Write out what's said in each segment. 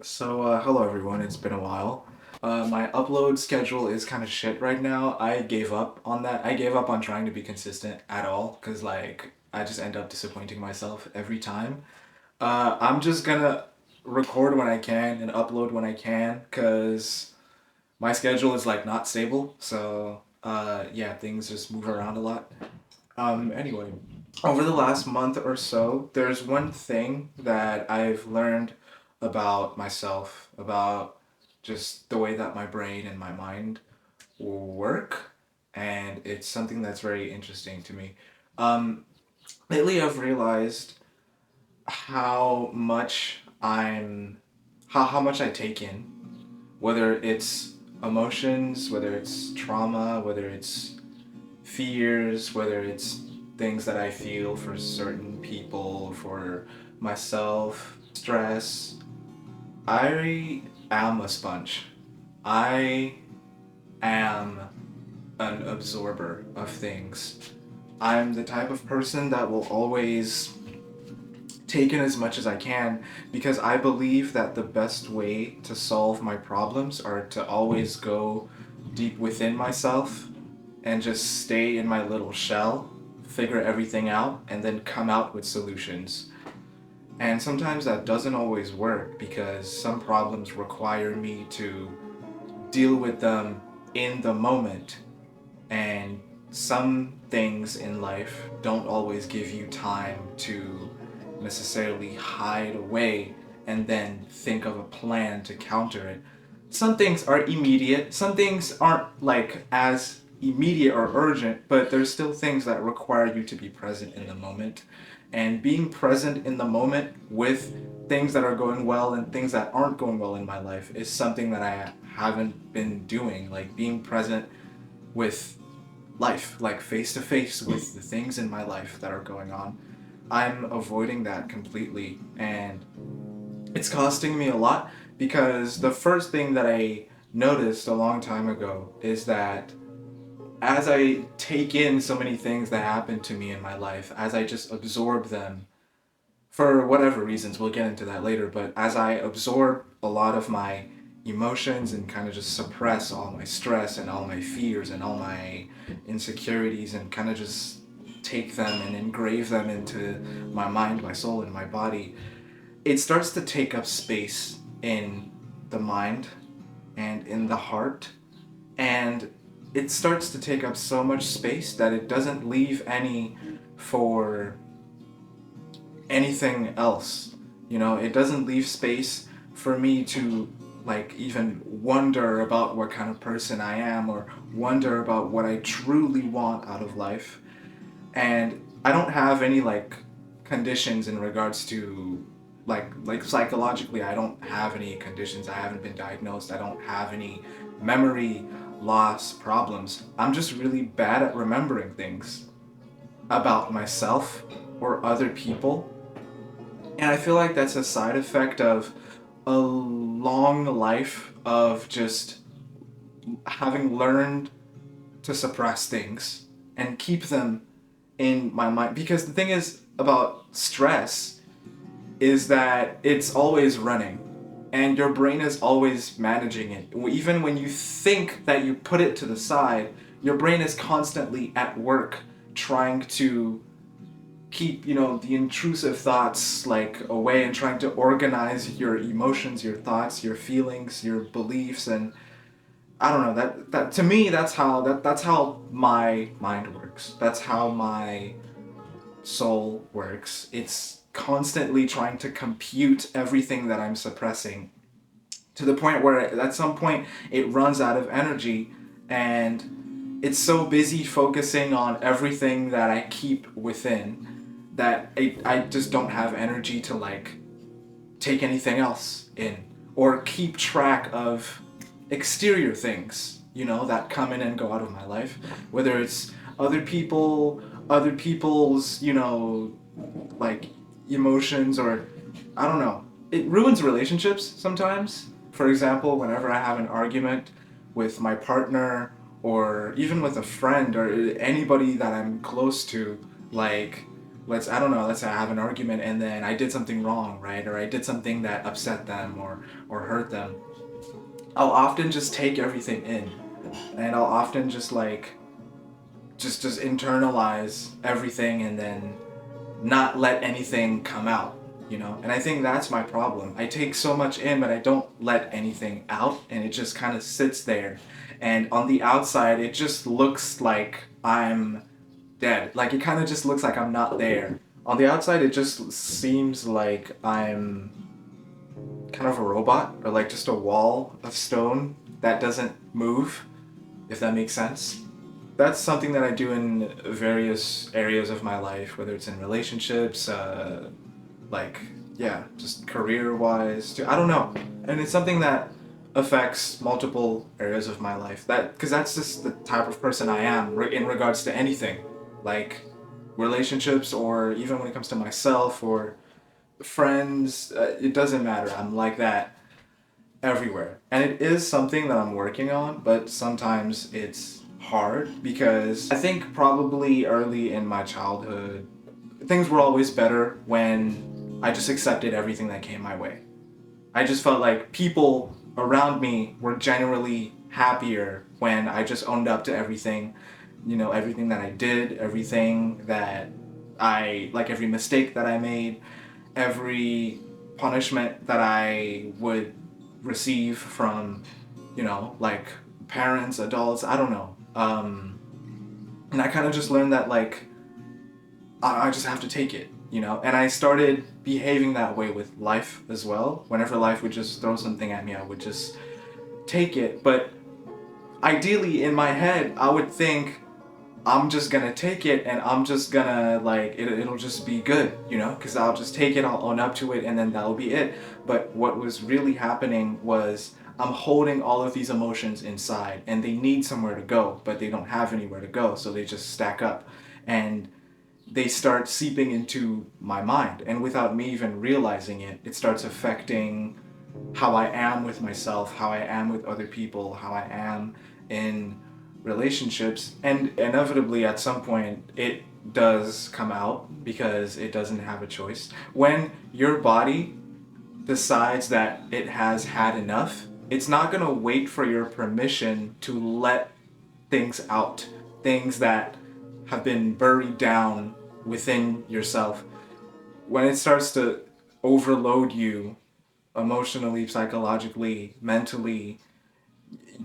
Hello everyone, it's been a while. My upload schedule is kind of shit right now. I gave up on that. I gave up on trying to be consistent at all because, I just end up disappointing myself every time. I'm just gonna record when I can and upload when I can because my schedule is, not stable. Yeah, things just move around a lot. Anyway, over the last month or so, there's one thing that I've learned about myself, about just the way that my brain and my mind work, and it's something that's very interesting to me. Um, Lately, I've realized how much how much I take in, whether it's emotions, whether it's trauma, whether it's fears, whether it's things that I feel for certain people, for myself, stress. I am a sponge. I am an absorber of things. I'm the type of person that will always take in as much as I can because I believe that the best way to solve my problems are to always go deep within myself and just stay in my little shell, figure everything out, and then come out with solutions. And sometimes that doesn't always work because some problems require me to deal with them in the moment. And some things in life don't always give you time to necessarily hide away and then think of a plan to counter it. Some things are immediate, some things aren't as immediate or urgent, but there's still things that require you to be present in the moment. And being present in the moment with things that are going well and things that aren't going well in my life is something that I haven't been doing. Like being present with life, like face to face with the things in my life that are going on. I'm avoiding that completely, and it's costing me a lot because the first thing that I noticed a long time ago is that as I take in so many things that happen to me in my life, as I just absorb them for whatever reasons, we'll get into that later, but as I absorb a lot of my emotions and kind of just suppress all my stress and all my fears and all my insecurities and kind of just take them and engrave them into my mind, my soul, and my body, it starts to take up space in the mind and in the heart. And it starts to take up so much space that it doesn't leave any for anything else. It doesn't leave space for me to even wonder about what kind of person I am or wonder about what I truly want out of life. And I don't have any conditions in regards to psychologically. I don't have any conditions. I haven't been diagnosed. I don't have any memory loss problems. I'm just really bad at remembering things about myself or other people, and I feel like that's a side effect of a long life of just having learned to suppress things and keep them in my mind. Because the thing is about stress is that it's always running and your brain is always managing it. Even when you think that you put it to the side, your brain is constantly at work trying to keep the intrusive thoughts away and trying to organize your emotions, your thoughts, your feelings, your beliefs. And I don't know, that to me, that's how my mind works, that's how my soul works. It's constantly trying to compute everything that I'm suppressing to the point where at some point it runs out of energy, and it's so busy focusing on everything that I keep within that I just don't have energy to take anything else in or keep track of exterior things, that come in and go out of my life, whether it's other people, other people's, like emotions, or I don't know. It ruins relationships sometimes. For example, whenever I have an argument with my partner or even with a friend or anybody that I'm close to, like I don't know, let's say I have an argument and then I did something wrong, right? Or I did something that upset them or hurt them. I'll often just take everything in, and I'll often just like just internalize everything and then not let anything come out, you know? And I think that's my problem. I take so much in, but I don't let anything out, and it just kind of sits there. And on the outside, it just looks like I'm dead. Like, it kind of just looks like I'm not there. On the outside, it just seems like I'm kind of a robot, or like just a wall of stone that doesn't move, if that makes sense. That's something that I do in various areas of my life, whether it's in relationships, like, yeah, just career wise. I don't know. And it's something that affects multiple areas of my life. Because that's just the type of person I am in regards to anything. Like relationships, or even when it comes to myself or friends, it doesn't matter. I'm like that everywhere. And it is something that I'm working on, but sometimes it's hard because I think probably early in my childhood, things were always better when I just accepted everything that came my way. I just felt like people around me were generally happier when I just owned up to everything, you know, everything that I did, everything that like every mistake that I made, every punishment that I would receive from, you know, like parents, adults, I don't know. And I kind of just learned that, like, I just have to take it, you know? And I started behaving that way with life as well. Whenever life would just throw something at me, I would just take it. But ideally, in my head, I would think, I'm just gonna take it and I'm just gonna, like, it'll just be good, you know? Because I'll just take it, I'll own up to it, and then that'll be it. But what was really happening was I'm holding all of these emotions inside, and they need somewhere to go, but they don't have anywhere to go, so they just stack up. And they start seeping into my mind, and without me even realizing it, it starts affecting how I am with myself, how I am with other people, how I am in relationships. And inevitably at some point it does come out because it doesn't have a choice. When your body decides that it has had enough, it's not going to wait for your permission to let things out, things that have been buried down within yourself. When it starts to overload you emotionally, psychologically, mentally,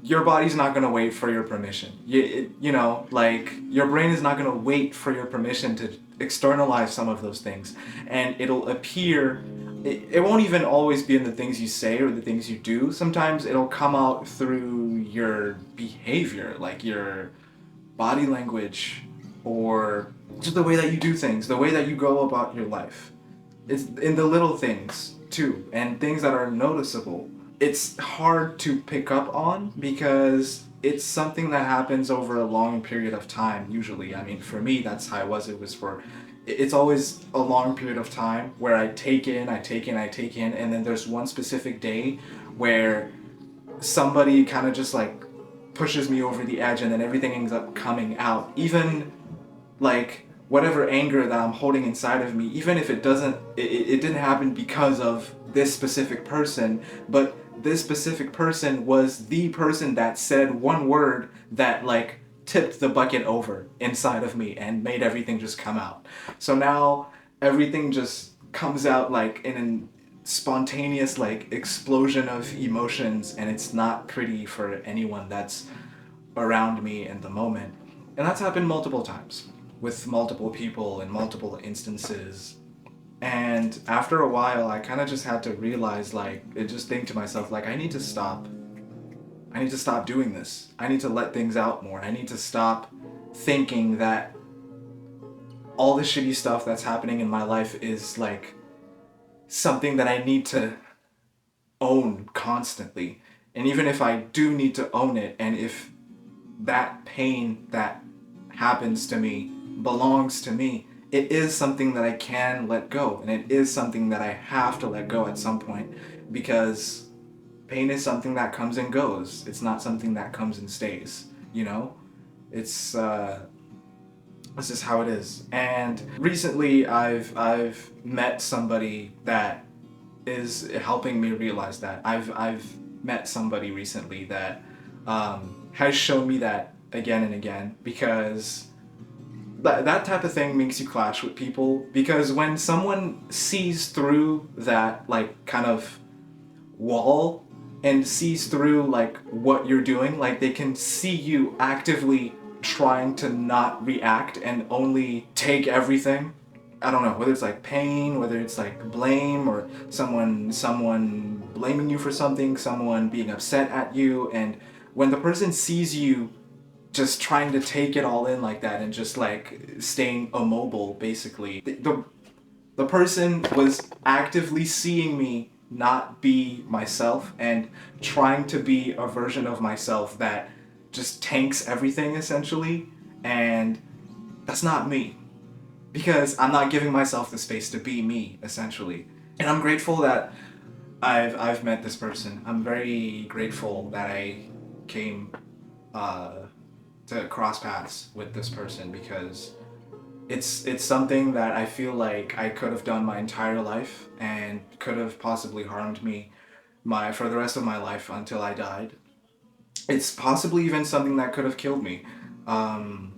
your body's not going to wait for your permission. You know, like, your brain is not going to wait for your permission to externalize some of those things. And it'll appear, it won't even always be in the things you say or the things you do. Sometimes it'll come out through your behavior, like your body language, or just the way that you do things, the way that you go about your life. It's in the little things too, and things that are noticeable. It's hard to pick up on because it's something that happens over a long period of time, usually. I mean, for me, that's how it was. It was for, it's always a long period of time where I take in, and then there's one specific day where somebody kind of just like pushes me over the edge, and then everything ends up coming out. Even like whatever anger that I'm holding inside of me, even if it didn't happen because of this specific person, but this specific person was the person that said one word that, like, tipped the bucket over inside of me and made everything just come out. So now everything just comes out like in a spontaneous, like, explosion of emotions, and it's not pretty for anyone that's around me in the moment. And that's happened multiple times with multiple people in multiple instances. And after a while, I kind of just had to realize, like, and just think to myself, like, I need to stop. I need to stop doing this. I need to let things out more. I need to stop thinking that all the shitty stuff that's happening in my life is, like, something that I need to own constantly. And even if I do need to own it, and if that pain that happens to me belongs to me, it is something that I can let go, and it is something that I have to let go at some point, because pain is something that comes and goes. It's not something that comes and stays, you know? It's This is how it is. And recently I've met somebody that is helping me realize that. I've met somebody recently that has shown me that again and again, because that type of thing makes you clash with people, because when someone sees through that like kind of wall and sees through like what you're doing, like they can see you actively trying to not react and only take everything. I don't know, whether it's like pain, whether it's like blame, or someone blaming you for something, someone being upset at you. And when the person sees you just trying to take it all in like that and just like staying immobile, basically the person was actively seeing me not be myself and trying to be a version of myself that just tanks everything essentially. And that's not me, because I'm not giving myself the space to be me essentially. And I'm grateful that I've met this person. I'm very grateful that I came uh, to cross paths with this person, because it's something that I feel like I could have done my entire life and could have possibly harmed me my for the rest of my life until I died. It's possibly even something that could have killed me, um,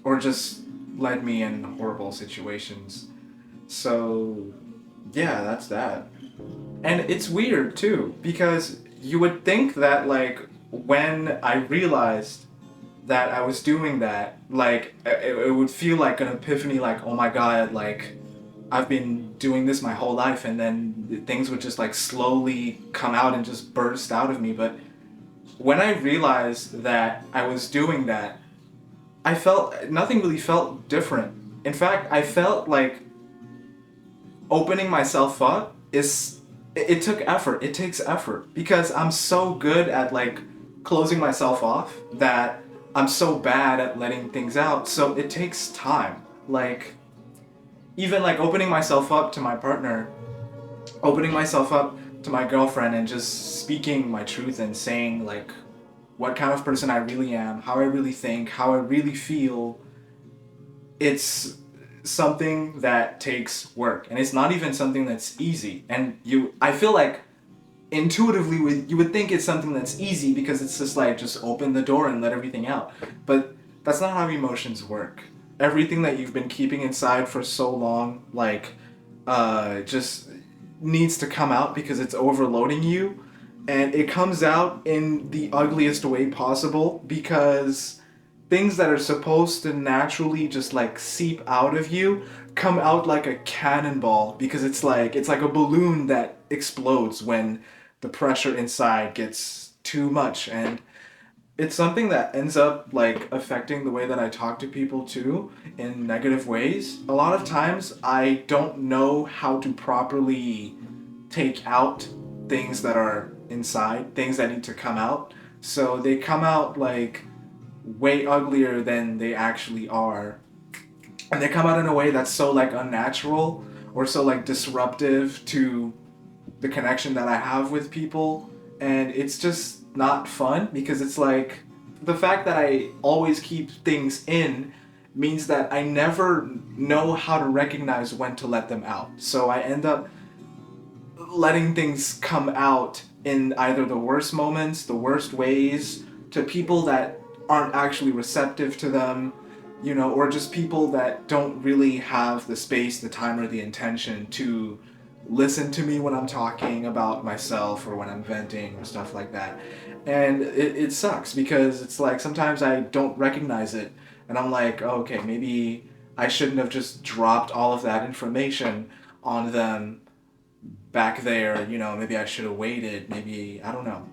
or just led me in horrible situations. So yeah, that's that. And it's weird too, because you would think that like when I realized that I was doing that, like it would feel like an epiphany, like, oh my god, like I've been doing this my whole life, and then things would just like slowly come out and just burst out of me. But when I realized that I was doing that, I felt nothing really felt different. In fact, I felt like opening myself up is it took effort. It takes effort, because I'm so good at like closing myself off that I'm so bad at letting things out. So it takes time. Like even like opening myself up to my partner, opening myself up to my girlfriend, and just speaking my truth and saying like what kind of person I really am, how I really think, how I really feel. It's something that takes work, and it's not even something that's easy. And I feel like intuitively you would think it's something that's easy, because it's just like just open the door and let everything out. But that's not how emotions work. Everything that you've been keeping inside for so long, like just needs to come out, because it's overloading you. And it comes out in the ugliest way possible, because things that are supposed to naturally just like seep out of you come out like a cannonball, because it's like a balloon that explodes when the pressure inside gets too much. And it's something that ends up like affecting the way that I talk to people too, in negative ways. A lot of times I don't know how to properly take out things that are inside, things that need to come out. So they come out like way uglier than they actually are. And they come out in a way that's so like unnatural, or so like disruptive to the connection that I have with people. And it's just not fun, because it's like the fact that I always keep things in means that I never know how to recognize when to let them out. So I end up letting things come out in either the worst moments, the worst ways, to people that aren't actually receptive to them, or just people that don't really have the space, the time, or the intention to listen to me when I'm talking about myself, or when I'm venting, or stuff like that. And it sucks, because it's like sometimes I don't recognize it, and I'm like, oh, okay, maybe I shouldn't have just dropped all of that information on them back there. Maybe I should have waited. Maybe, I don't know.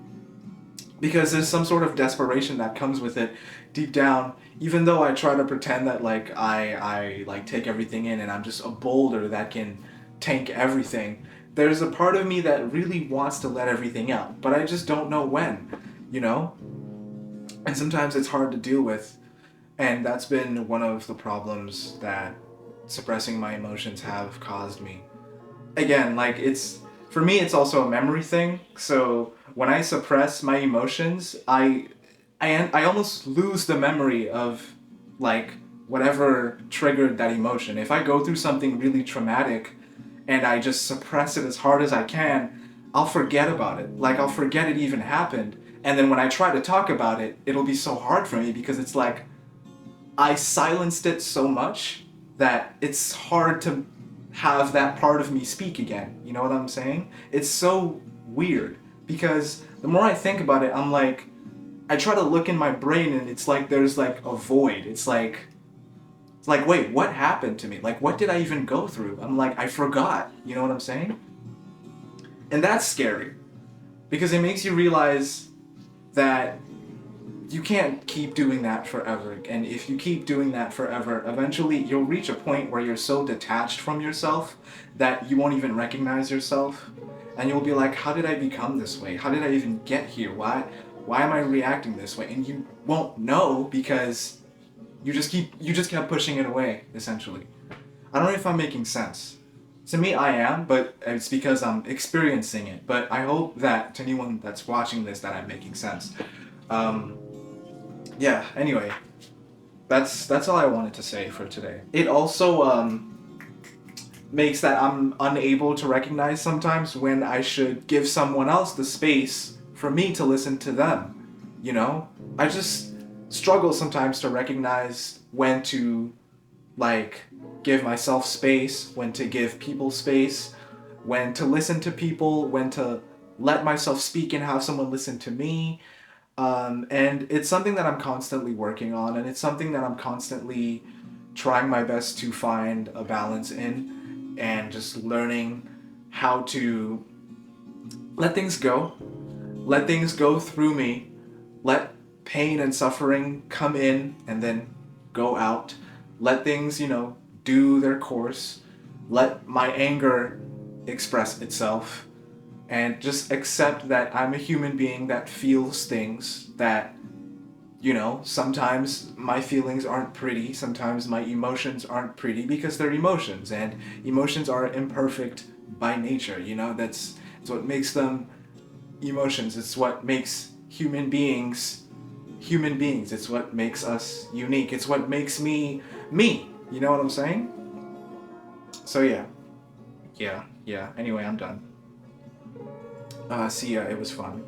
Because there's some sort of desperation that comes with it deep down. Even though I try to pretend that like I like take everything in and I'm just a boulder that can tank everything, there's a part of me that really wants to let everything out, but I just don't know when, you know? And sometimes it's hard to deal with. And that's been one of the problems that suppressing my emotions have caused me. Again, like for me it's also a memory thing. So when I suppress my emotions, I almost lose the memory of like whatever triggered that emotion. If I go through something really traumatic and I just suppress it as hard as I can, I'll forget about it. Like, I'll forget it even happened. And then when I try to talk about it, it'll be so hard for me because it's like I silenced it so much that it's hard to have that part of me speak again. You know what I'm saying? It's so weird because the more I think about it, I'm like, I try to look in my brain and it's like there's like a void. It's like, wait, what happened to me? Like, what did I even go through? I'm like, I forgot. You know what I'm saying? And that's scary because it makes you realize that you can't keep doing that forever. And if you keep doing that forever, eventually you'll reach a point where you're so detached from yourself that you won't even recognize yourself. And you'll be like, how did I become this way? How did I even get here? Why am I reacting this way? And you won't know because you just kept pushing it away, essentially. I don't know if I'm making sense. To me, I am, but it's because I'm experiencing it. But I hope that to anyone that's watching this, that I'm making sense. Um, yeah. Anyway, that's all I wanted to say for today. It also makes that I'm unable to recognize sometimes when I should give someone else the space for me to listen to them. You know, I just struggle sometimes to recognize when to like give myself space, when to give people space, when to listen to people, when to let myself speak and have someone listen to me. And it's something that I'm constantly working on, and it's something that I'm constantly trying my best to find a balance in, and just learning how to let things go, let things go through me, let pain and suffering come in and then go out, let things, do their course, let my anger express itself, and just accept that I'm a human being that feels things, that, sometimes my feelings aren't pretty, sometimes my emotions aren't pretty because they're emotions, and emotions are imperfect by nature, that's what makes them emotions. It's what makes human beings human beings. It's what makes us unique. It's what makes me me. You know what I'm saying? So yeah. Yeah. Anyway, I'm done. See ya. It was fun.